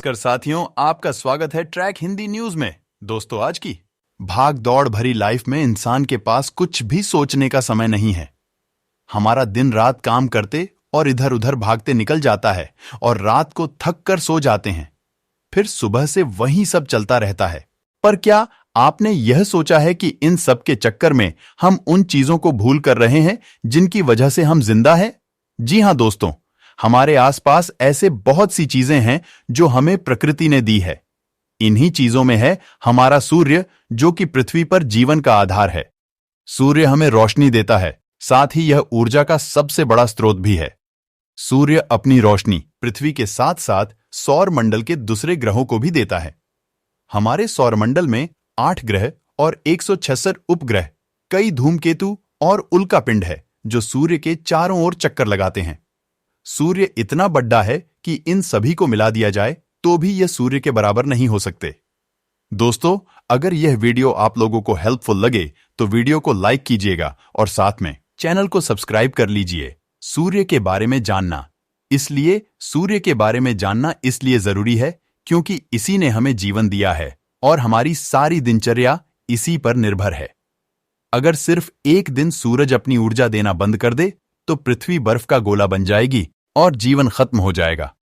नमस्कार साथियों, आपका स्वागत है ट्रैक हिंदी न्यूज में। दोस्तों, आज की भाग दौड़ भरी लाइफ में इंसान के पास कुछ भी सोचने का समय नहीं है। हमारा दिन रात काम करते और इधर उधर भागते निकल जाता है और रात को थक कर सो जाते हैं। फिर सुबह से वही सब चलता रहता है। पर क्या आपने यह सोचा है कि इन सब के चक्कर में हम उन चीजों को भूल कर रहे हैं जिनकी वजह से हम जिंदा हैं? जी हां दोस्तों, हमारे आसपास ऐसे बहुत सी चीजें हैं जो हमें प्रकृति ने दी है। इन्हीं चीजों में है हमारा सूर्य, जो कि पृथ्वी पर जीवन का आधार है। सूर्य हमें रोशनी देता है, साथ ही यह ऊर्जा का सबसे बड़ा स्रोत भी है। सूर्य अपनी रोशनी पृथ्वी के साथ साथ सौर मंडल के दूसरे ग्रहों को भी देता है। हमारे सौर मंडल में 8 ग्रह और 166 उपग्रह, कई धूमकेतु और उल्कापिंड है जो सूर्य के चारों ओर चक्कर लगाते हैं। सूर्य इतना बड़ा है कि इन सभी को मिला दिया जाए तो भी यह सूर्य के बराबर नहीं हो सकते। दोस्तों, अगर यह वीडियो आप लोगों को हेल्पफुल लगे तो वीडियो को लाइक कीजिएगा और साथ में चैनल को सब्सक्राइब कर लीजिए। सूर्य के बारे में जानना इसलिए जरूरी है क्योंकि इसी ने हमें जीवन दिया है और हमारी सारी दिनचर्या इसी पर निर्भर है। अगर सिर्फ एक दिन सूरज अपनी ऊर्जा देना बंद कर दे तो पृथ्वी बर्फ का गोला बन जाएगी और जीवन खत्म हो जाएगा।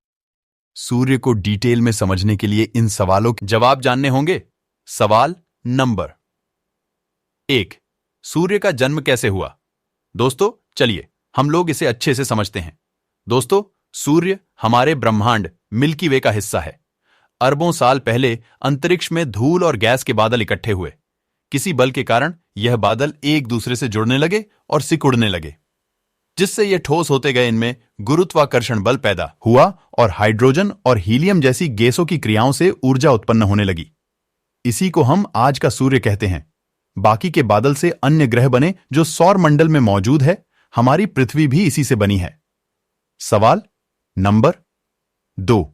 सूर्य को डिटेल में समझने के लिए इन सवालों के जवाब जानने होंगे। सवाल नंबर 1, सूर्य का जन्म कैसे हुआ? दोस्तों, चलिए हम लोग इसे अच्छे से समझते हैं। दोस्तों, सूर्य हमारे ब्रह्मांड मिल्की वे का हिस्सा है। अरबों साल पहले अंतरिक्ष में धूल और गैस के बादल इकट्ठे हुए। किसी बल के कारण यह बादल एक दूसरे से जुड़ने लगे और सिकुड़ने लगे, जिससे ये ठोस होते गए। इनमें गुरुत्वाकर्षण बल पैदा हुआ और हाइड्रोजन और हीलियम जैसी गैसों की क्रियाओं से ऊर्जा उत्पन्न होने लगी। इसी को हम आज का सूर्य कहते हैं। बाकी के बादल से अन्य ग्रह बने जो सौर मंडल में मौजूद है। हमारी पृथ्वी भी इसी से बनी है। सवाल नंबर 2,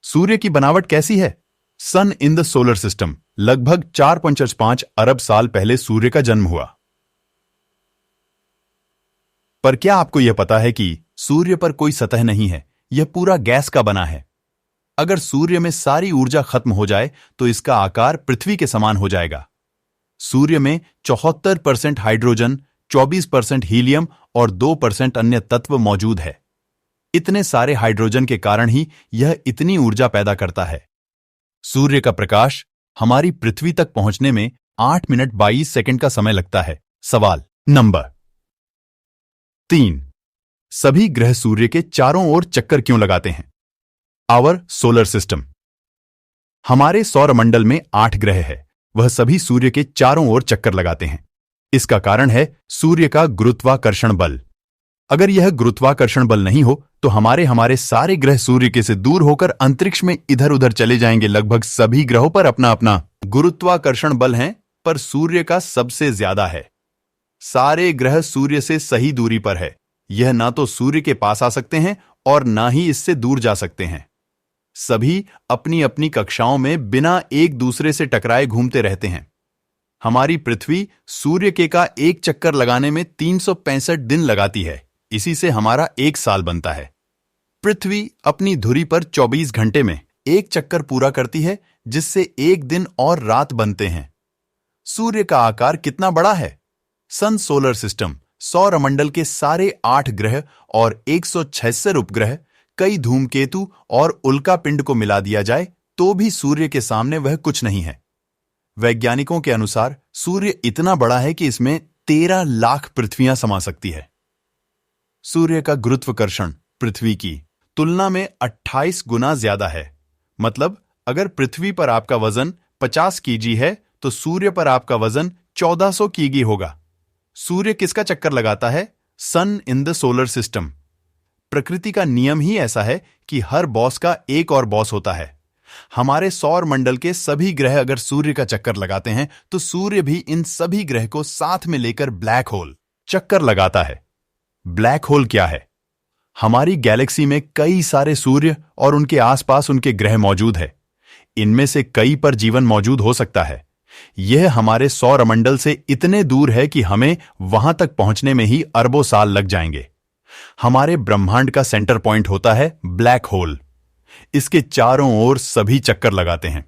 सूर्य की बनावट कैसी है? सन इन द सोलर सिस्टम। लगभग 4.5 अरब साल पहले सूर्य का जन्म हुआ। पर क्या आपको यह पता है कि सूर्य पर कोई सतह नहीं है, यह पूरा गैस का बना है। अगर सूर्य में सारी ऊर्जा खत्म हो जाए तो इसका आकार पृथ्वी के समान हो जाएगा। सूर्य में 74% हाइड्रोजन, 24% हीलियम और 2% अन्य तत्व मौजूद है। इतने सारे हाइड्रोजन के कारण ही यह इतनी ऊर्जा पैदा करता है। सूर्य का प्रकाश हमारी पृथ्वी तक पहुंचने में 8 मिनट 22 सेकंड का समय लगता है। सवाल नंबर 3, सभी ग्रह सूर्य के चारों ओर चक्कर क्यों लगाते हैं? Our solar system. हमारे सौर मंडल में 8 ग्रह है, वह सभी सूर्य के चारों ओर चक्कर लगाते हैं। इसका कारण है सूर्य का गुरुत्वाकर्षण बल। अगर यह गुरुत्वाकर्षण बल नहीं हो तो हमारे सारे ग्रह सूर्य के से दूर होकर अंतरिक्ष में इधर उधर चले जाएंगे। लगभग सभी ग्रहों पर अपना अपना गुरुत्वाकर्षण बल है, पर सूर्य का सबसे ज्यादा है। सारे ग्रह सूर्य से सही दूरी पर है। यह ना तो सूर्य के पास आ सकते हैं और ना ही इससे दूर जा सकते हैं। सभी अपनी अपनी कक्षाओं में बिना एक दूसरे से टकराए घूमते रहते हैं। हमारी पृथ्वी सूर्य के का एक चक्कर लगाने में 365 दिन लगाती है। इसी से हमारा एक साल बनता है। पृथ्वी अपनी धुरी पर 24 घंटे में एक चक्कर पूरा करती है, जिससे एक दिन और रात बनते हैं। सूर्य का आकार कितना बड़ा है? सन सोलर सिस्टम, सौर मंडल के सारे 8 ग्रह और 166 उपग्रह, कई धूमकेतु और उल्कापिंड को मिला दिया जाए तो भी सूर्य के सामने वह कुछ नहीं है। वैज्ञानिकों के अनुसार सूर्य इतना बड़ा है कि इसमें 13 लाख पृथ्वियां समा सकती है। सूर्य का गुरुत्वाकर्षण पृथ्वी की तुलना में 28 गुना ज्यादा है। मतलब अगर पृथ्वी पर आपका वजन 50 केजी है तो सूर्य पर आपका वजन 1400 केजी होगा। सूर्य किसका चक्कर लगाता है? सन इन द सोलर सिस्टम। प्रकृति का नियम ही ऐसा है कि हर बॉस का एक और बॉस होता है। हमारे सौर मंडल के सभी ग्रह अगर सूर्य का चक्कर लगाते हैं तो सूर्य भी इन सभी ग्रह को साथ में लेकर ब्लैक होल चक्कर लगाता है। ब्लैक होल क्या है? हमारी गैलेक्सी में कई सारे सूर्य और उनके आसपास उनके ग्रह मौजूद है। इनमें से कई पर जीवन मौजूद हो सकता है। यह हमारे सौर मंडल से इतने दूर है कि हमें वहां तक पहुंचने में ही अरबों साल लग जाएंगे। हमारे ब्रह्मांड का सेंटर पॉइंट होता है ब्लैक होल। इसके चारों ओर सभी चक्कर लगाते हैं।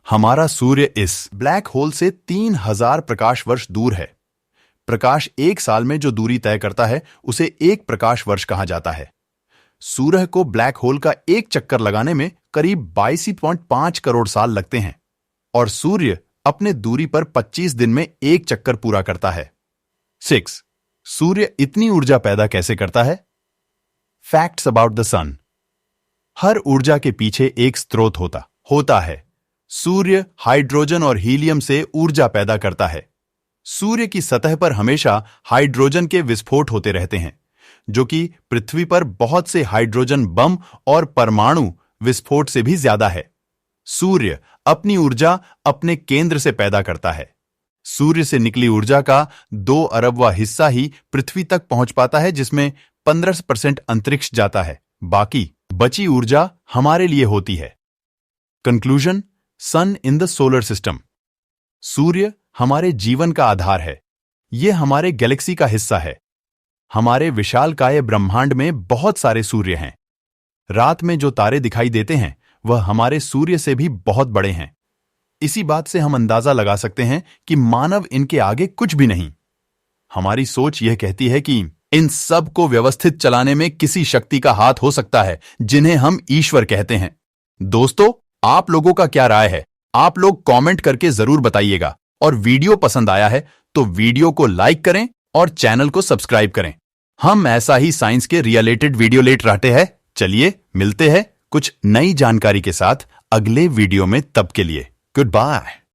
हमारा सूर्य इस ब्लैक होल से 3000 प्रकाश वर्ष दूर है। प्रकाश एक साल में जो दूरी तय करता है उसे 1 प्रकाश वर्ष कहा जाता है। सूर्य को ब्लैक होल का एक चक्कर लगाने में करीब 22.5 करोड़ साल लगते हैं और सूर्य अपने दूरी पर 25 दिन में एक चक्कर पूरा करता है। 6. सूर्य इतनी ऊर्जा पैदा कैसे करता है? फैक्ट्स अबाउट द सन। हर ऊर्जा के पीछे एक स्रोत होता है। सूर्य हाइड्रोजन और हीलियम से ऊर्जा पैदा करता है। सूर्य की सतह पर हमेशा हाइड्रोजन के विस्फोट होते रहते हैं, जो कि पृथ्वी पर बहुत से हाइड्रोजन बम और परमाणु विस्फोट से भी ज्यादा है। सूर्य अपनी ऊर्जा अपने केंद्र से पैदा करता है। सूर्य से निकली ऊर्जा का 2 अरबवां हिस्सा ही पृथ्वी तक पहुंच पाता है, जिसमें 15% अंतरिक्ष जाता है। बाकी बची ऊर्जा हमारे लिए होती है। Conclusion, sun in the solar system. सूर्य हमारे जीवन का आधार है। यह हमारे गैलेक्सी का हिस्सा है। हमारे विशालकाय ब्रह्मांड में बहुत सारे सूर्य हैं। रात में जो तारे दिखाई देते हैं वह हमारे सूर्य से भी बहुत बड़े हैं। इसी बात से हम अंदाजा लगा सकते हैं कि मानव इनके आगे कुछ भी नहीं। हमारी सोच यह कहती है कि इन सब को व्यवस्थित चलाने में किसी शक्ति का हाथ हो सकता है, जिन्हें हम ईश्वर कहते हैं। दोस्तों, आप लोगों का क्या राय है? आप लोग कमेंट करके जरूर बताइएगा। और वीडियो पसंद आया है तो वीडियो को लाइक करें और चैनल को सब्सक्राइब करें। हम ऐसा ही साइंस के रिलेटेड वीडियो लेट रहते हैं। चलिए मिलते हैं कुछ नई जानकारी के साथ अगले वीडियो में। तब के लिए गुड बाय।